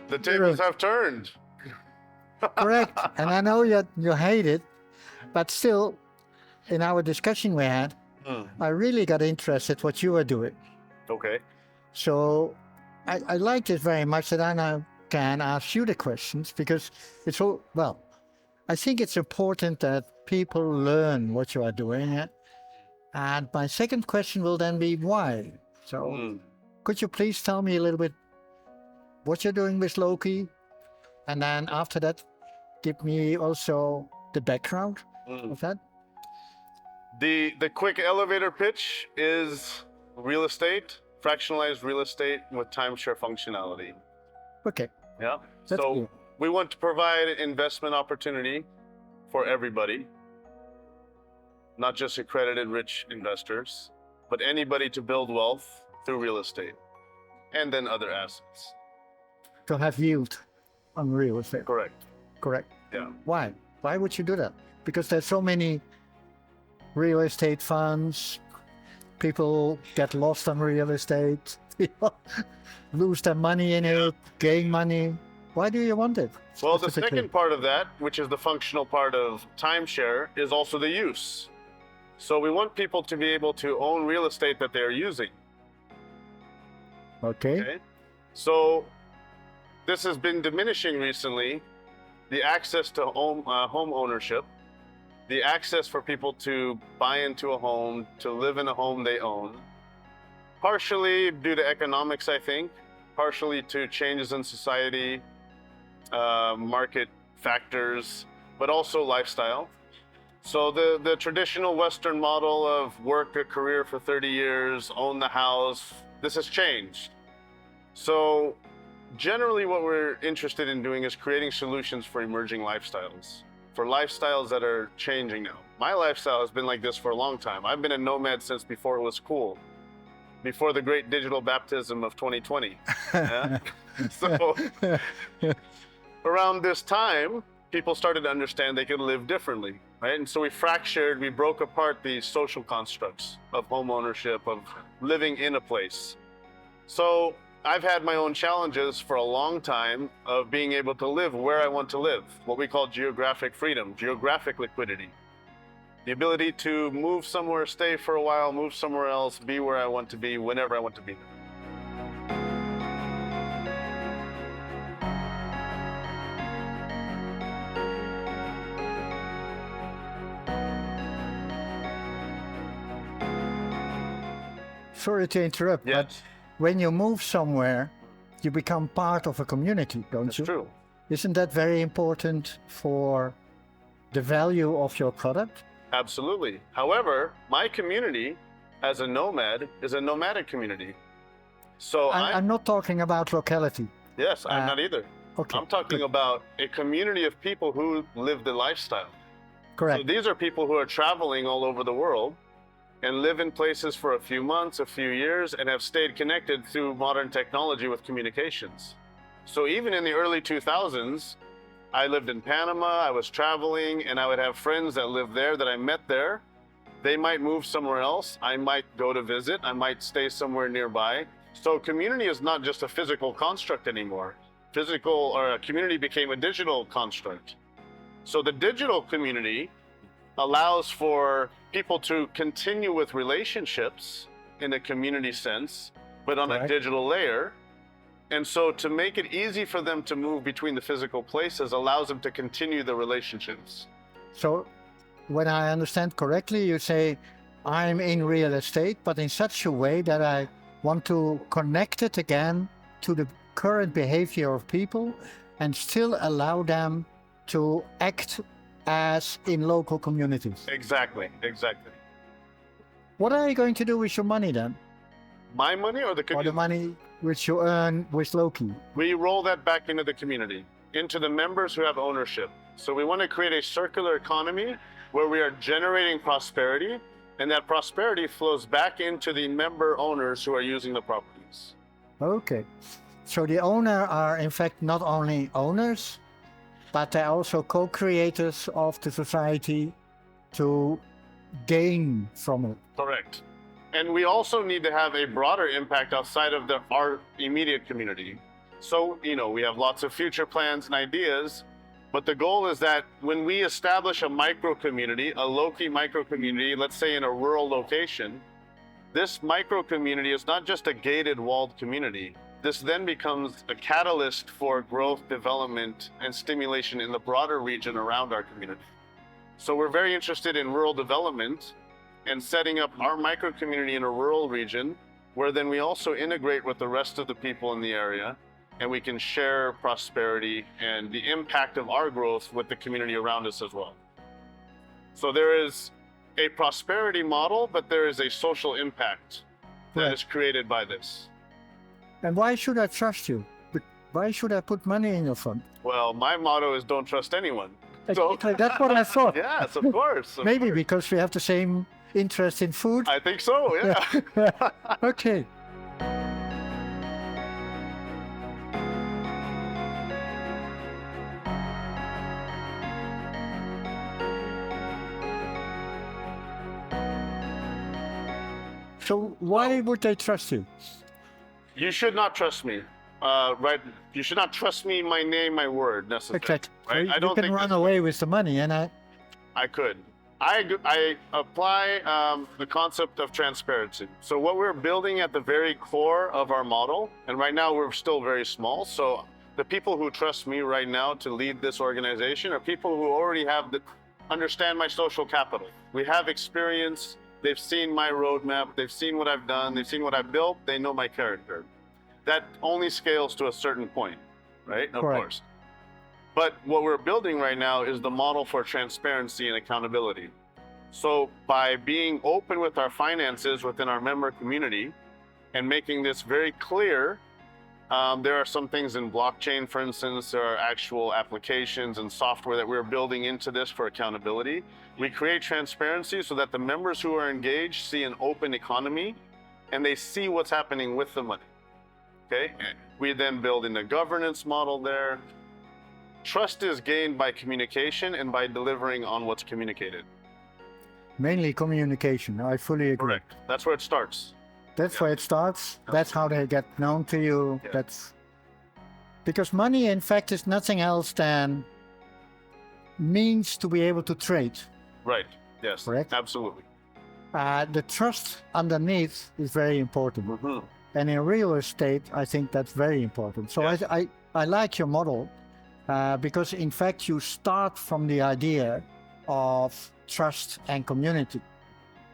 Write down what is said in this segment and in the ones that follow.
The tables have turned. Correct. And I know you hate it, but still, in our discussion we had, I really got interested what you were doing. Okay. So I liked it very much that I now can ask you the questions because it's all, well, I think it's important that people learn what you are doing. And my second question will then be why. So could you please tell me a little bit what you're doing with Loci? And then after that, give me also the background of that. The quick elevator pitch is real estate, fractionalized real estate with timeshare functionality. Okay. Yeah. That's So cool. we want to provide investment opportunity for everybody, not just accredited rich investors, but anybody to build wealth through real estate and then other assets. To have yield on real estate. Correct. Correct. Yeah. Why? Why would you do that? Because there's so many real estate funds. People get lost on real estate, lose their money in it, gain money. Why do you want it? Well, the specifically? second part of that, which is the functional part of timeshare, is also the use. So we want people to be able to own real estate that they're using. Okay. So this has been diminishing recently, the access to home ownership, the access for people to buy into a home, to live in a home they own, partially due to economics, I think, partially to changes in society, market factors, but also lifestyle. So the traditional Western model of work a career for 30 years, own the house, this has changed. So generally what we're interested in doing is creating solutions for emerging lifestyles, for lifestyles that are changing now. My lifestyle has been like this for a long time. I've been a nomad since before it was cool, before the great digital baptism of 2020. Yeah? So around this time, people started to understand they could live differently, right? And so we broke apart the social constructs of home ownership, of living in a place. So I've had my own challenges for a long time of being able to live where I want to live, what we call geographic freedom, geographic liquidity. The ability to move somewhere, stay for a while, move somewhere else, be where I want to be, whenever I want to be. Sorry to interrupt, but when you move somewhere, you become part of a community, don't you? That's true. Isn't that very important for the value of your product? Absolutely. However, my community as a nomad is a nomadic community. So I'm not talking about locality. Yes, I'm not either. Okay, I'm talking about a community of people who live the lifestyle. Correct. So these are people who are traveling all over the world and live in places for a few months, a few years, and have stayed connected through modern technology with communications. So even in the early 2000s, I lived in Panama, I was traveling, and I would have friends that lived there that I met there. They might move somewhere else. I might go to visit. I might stay somewhere nearby. So community is not just a physical construct anymore. Community became a digital construct. So the digital community allows for people to continue with relationships in a community sense, but on a digital layer. And so to make it easy for them to move between the physical places allows them to continue the relationships. So when I understand correctly, you say, I'm in real estate, but in such a way that I want to connect it again to the current behavior of people and still allow them to act as in local communities. Exactly. What are you going to do with your money then? My money or the community? Or the money which you earn with Loci? We roll that back into the community, into the members who have ownership. So we want to create a circular economy where we are generating prosperity, and that prosperity flows back into the member owners who are using the properties. Okay. So the owner are in fact not only owners, but they're also co-creators of the society to gain from it. Correct. And we also need to have a broader impact outside of our immediate community. So, we have lots of future plans and ideas, but the goal is that when we establish a micro community, a Loci micro community, let's say in a rural location, this micro community is not just a gated walled community. This then becomes a catalyst for growth, development, and stimulation in the broader region around our community. So we're very interested in rural development and setting up our micro community in a rural region where then we also integrate with the rest of the people in the area and we can share prosperity and the impact of our growth with the community around us as well. So there is a prosperity model, but there is a social impact that is created by this. And why should I trust you? Why should I put money in your fund? Well, my motto is don't trust anyone. Exactly, that's what I thought. Yes, of course. Maybe because we have the same interest in food. I think so, yeah. Okay. So why would they trust you? You should not trust me. Right? You should not trust me, my name, my word, necessarily. Exactly. Right? So I don't you can think run away with the money, and I could. I apply the concept of transparency. So what we're building at the very core of our model, and right now we're still very small, so the people who trust me right now to lead this organization are people who already understand my social capital. We have experience, they've seen my roadmap, they've seen what I've done, they've seen what I've built, they know my character. That only scales to a certain point, right? Of Correct. course. But what we're building right now is the model for transparency and accountability. So by being open with our finances within our member community and making this very clear, there are some things in blockchain, for instance, there are actual applications and software that we're building into this for accountability. We create transparency so that the members who are engaged see an open economy and they see what's happening with the money. Okay? We then build in a governance model there. Trust is gained by communication and by delivering on what's communicated. mainly communication. I fully agree. Correct. That's where it starts. That's where it starts. That's how they get known to you. Yeah. That's because money, in fact, is nothing else than means to be able to trade. Right. Yes. Correct. Absolutely. The trust underneath is very important. Mhm. And in real estate, I think that's very important. So Yes. I like your model because, in fact, you start from the idea of trust and community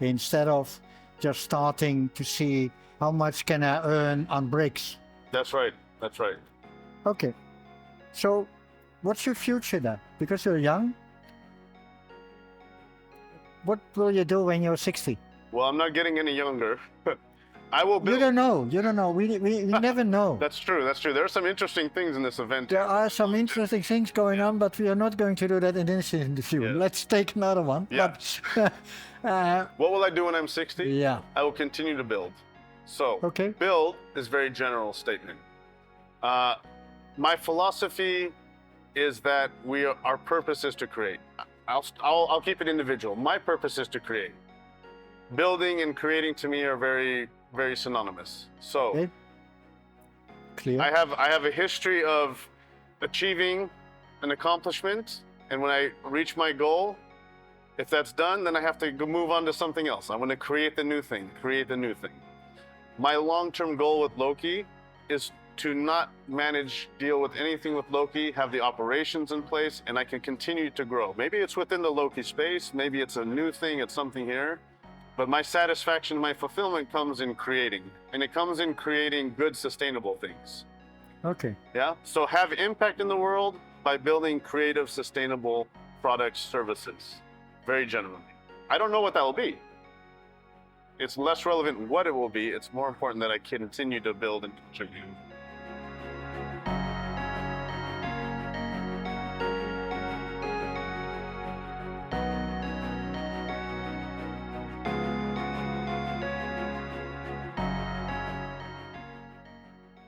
instead of just starting to see how much can I earn on bricks. That's right. That's right. Okay. So what's your future then? Because you're young. What will you do when you're 60? Well, I'm not getting any younger. I will You build. don't know. You don't know. We never know. That's true. That's true. There are some interesting things in this event. There are some interesting things going on, but we are not going to do that in this interview. Yeah. Let's take another one. Yeah. But, What will I do when I'm 60? yeah. I will continue to build. So, Okay. build is very general statement. My philosophy is that our purpose is to create. I'll keep it individual. My purpose is to create. Building and creating to me are very, very synonymous. So, Okay. Clear. I have a history of achieving an accomplishment, and when I reach my goal, if that's done, then I have to move on to something else. I want to create the new thing, create the new thing. My long-term goal with Loci is to not deal with anything with Loci, have the operations in place, and I can continue to grow. Maybe it's within the Loci space, maybe it's a new thing, it's something here. But my satisfaction, my fulfillment comes in creating, and it comes in creating good, sustainable things. Okay. Yeah. So have impact in the world by building creative, sustainable products, services, very generally. I don't know what that will be. It's less relevant what it will be. It's more important that I continue to build and contribute.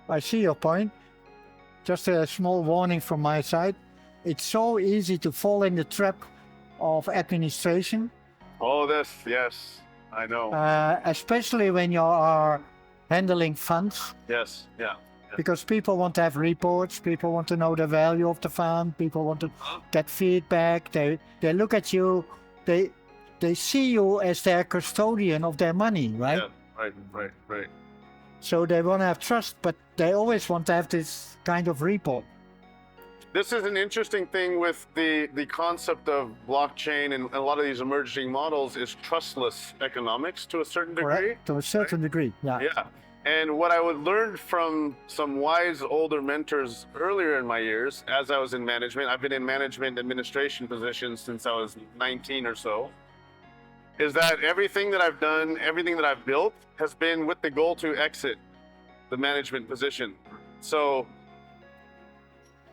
I see your point. Just a small warning from my side. It's so easy to fall in the trap of administration, Oh, yes, I know. especially when you are handling funds. Yes, yeah. because people want to have reports, people want to know the value of the farm, people want to get feedback. They look at you, they see you as their custodian of their money, right? Yeah, right. So they want to have trust, but they always want to have this kind of report. This is an interesting thing with the concept of blockchain and a lot of these emerging models is trustless economics to a certain degree. Correct? To a certain degree, yeah. Yeah. And what I would learn from some wise older mentors earlier in my years, as I was in management, I've been in management administration positions since I was 19 or so, is that everything that I've done, everything that I've built has been with the goal to exit the management position. So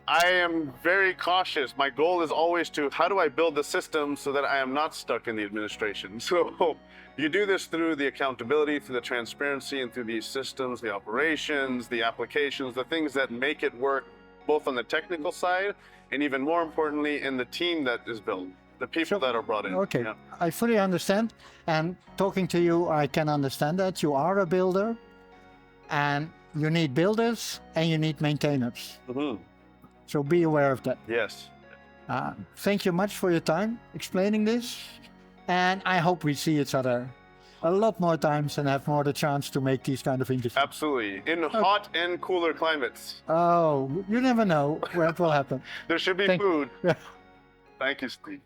I am very cautious. My goal is always to, how do I build the system so that I am not stuck in the administration? So you do this through the accountability, through the transparency, and through these systems, the operations, the applications, the things that make it work both on the technical side and even more importantly in the team that is built, the people that are brought in. Okay, Yeah. I fully understand. And talking to you, I can understand that. You are a builder and you need builders and you need maintainers. Mm-hmm. So be aware of that. Yes. Thank you much for your time explaining this. And I hope we see each other a lot more times and have more the chance to make these kind of interviews. Absolutely. In hot and cooler climates. Oh, you never know where it will happen. There should be Thank- food. Yeah. Thank you, Steve.